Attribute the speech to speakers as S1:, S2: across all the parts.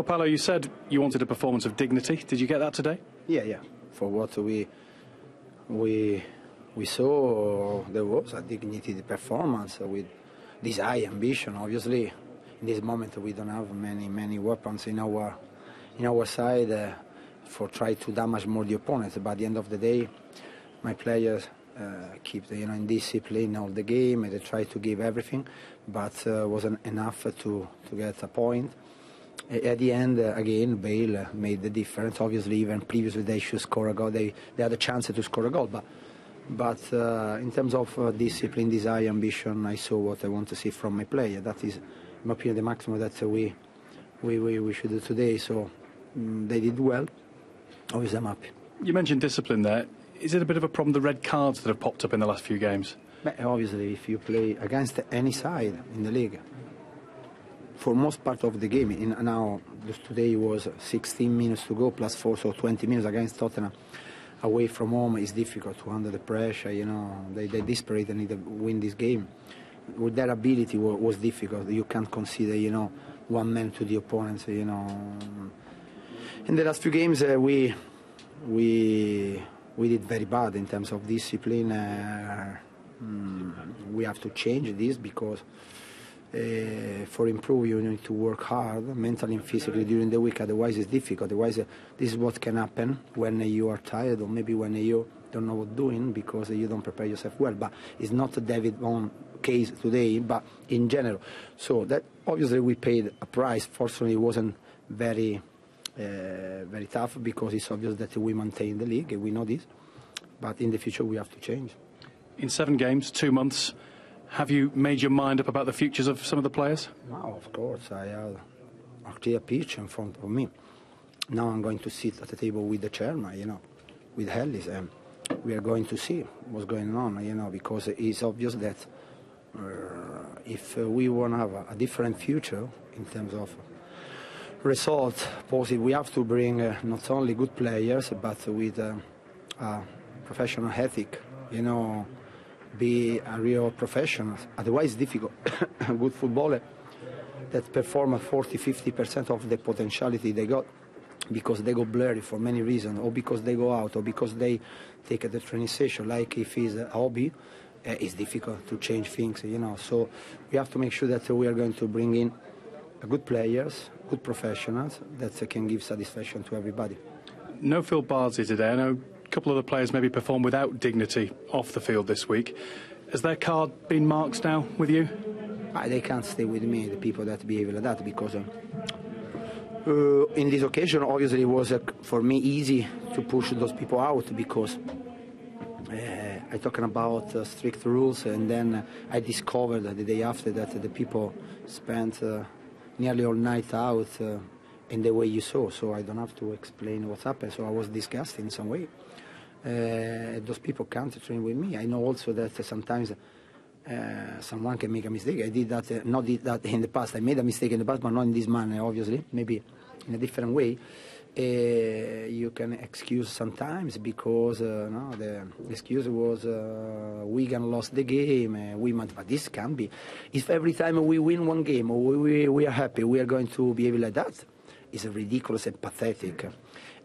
S1: Well, Paolo, you said you wanted a performance of dignity. Did you get that today?
S2: Yeah. For what we saw, there was a dignity performance with desire, ambition. Obviously, in this moment we don't have many weapons in our side for try to damage more the opponents. But at the end of the day, my players keep in discipline all the game, and they try to give everything, but wasn't enough to get a point. At the end, again, Bale made the difference. Obviously, even previously they should score a goal. They had a chance to score a goal, but in terms of discipline, desire, ambition, I saw what I want to see from my player. That is, in my opinion, the maximum that we should do today. So they did well. Obviously, I'm happy.
S1: You mentioned discipline there. Is it a bit of a problem, the red cards that have popped up in the last few games?
S2: Obviously, if you play against any side in the league, for most part of the game, now today was 16 minutes to go plus 4, so 20 minutes against Tottenham away from home is difficult to handle the pressure. They desperate and need to win this game. With their ability was difficult. You can't consider one man to the opponents. In the last few games we did very bad in terms of discipline. We have to change this because for improve you need to work hard mentally and physically during the week, otherwise it's difficult. Otherwise this is what can happen when you are tired, or maybe when you don't know what doing because you don't prepare yourself well. But it's not a David Vaughan case today, but in general. So that obviously we paid a price. Fortunately it wasn't very tough because it's obvious that we maintain the league, we know this, but in the future we have to change.
S1: In 7 games, 2 months, have you made your mind up about the futures of some of the players?
S2: No, of course, I have a clear picture in front of me. Now I'm going to sit at the table with the chairman, with Ellis, and we are going to see what's going on, because it's obvious that if we want to have a different future in terms of result positive, we have to bring not only good players but with a professional ethic, be a real professional. Otherwise it's difficult. A good footballer that perform at 40-50% of the potentiality they got because they go blurry for many reasons, or because they go out, or because they take the training session. Like if it's a hobby, it's difficult to change things, So we have to make sure that we are going to bring in good players, good professionals that can give satisfaction to everybody.
S1: No Phil Bardsley today. I know a couple of the players maybe perform without dignity off the field this week. Has their card been marked now with you?
S2: They can't stay with me, the people that behave like that, because in this occasion obviously it was for me easy to push those people out because I'm talking about strict rules, and then I discovered the day after that the people spent nearly all night out in the way you saw, so I don't have to explain what's happened. So I was disgusted in some way. Those people can't train with me. I know also that sometimes someone can make a mistake. I did that, not did that in the past. I made a mistake in the past, but not in this manner, obviously. Maybe in a different way. You can excuse sometimes because the excuse was Wigan lost the game. But this can be. If every time we win one game or we are happy, we are going to behave like that, it's ridiculous and pathetic.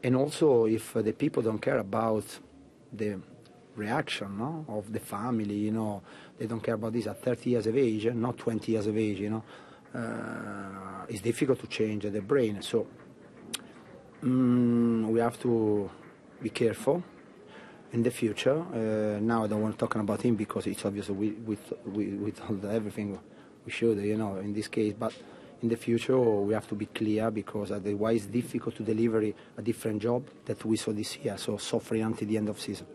S2: And also, if the people don't care about the reaction of the family, they don't care about this at 30 years of age, not 20 years of age, it's difficult to change the brain. So we have to be careful in the future. Now I don't want to talk about him because it's obvious we told everything we should, in this case. But in the future we have to be clear because otherwise it's difficult to deliver a different job that we saw this year. So suffering until the end of season.